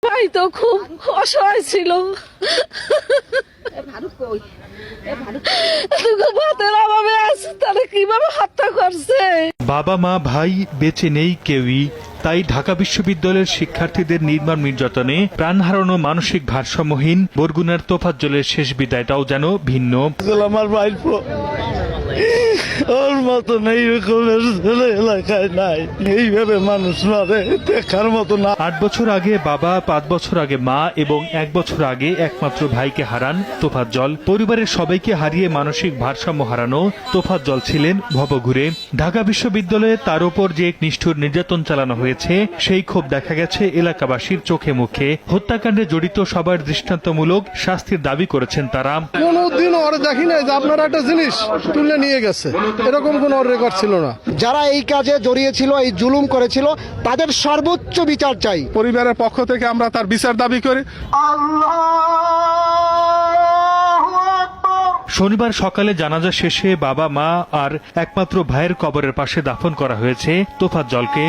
ভাই তো খুব অসহায় ছিল, ভাতের অভাবে আছে, তারা কিভাবে হত্যা করছে। বাবা মা ভাই বেঁচে নেই কেউই, তাই ঢাকা বিশ্ববিদ্যালয়ের শিক্ষার্থীদের নির্মম নির্যাতনে প্রাণ হারানো মানসিক ভারসাম্যহীন বরগুনার তোফাজ্জলের শেষ বিদায়টাও যেন ভিন্ন। আমার ভাইপো ওর মতন এইরকমের ছেলে এলাকায় নাই, এইভাবে মানুষ মারে দেখার মতো না। 8 বছর আগে বাবা, 5 বছর আগে মা এবং 1 বছর আগে একমাত্র ভাইকে হারান তোফাজ্জল। পরিবারের সবাইকে হারিয়ে মানসিক ভারসাম্য হারানো তোফাজ্জল ছিলেন ভবঘুরে। ঢাকা বিশ্ববিদ্যালয়ে তার উপর যে এক নিষ্ঠুর নির্যাতন চালানো হয়েছে, সেই ক্ষোভ দেখা গেছে এলাকাবাসীর চোখে মুখে। হত্যাকাণ্ডে জড়িত সবার দৃষ্টান্তমূলক শাস্তির দাবি করেছেন তারা। কোনোদিন ওর দেখি নাই যে আপনারা একটা জিনিস তুলে নিয়ে গেছে, এরকম কোন রেকর্ড ছিল না। যারা এই কাজে জড়িয়েছিল, এই জুলুম করেছিল, তাদের সর্বোচ্চ বিচার চাই। পরিবারের পক্ষ থেকে আমরা তার বিচার দাবি করি। শনিবার সকালে জানাজা শেষে বাবা মা আর একমাত্র ভাইয়ের কবরের পাশে দাফন করা হয়েছে তোফাজ্জলকে।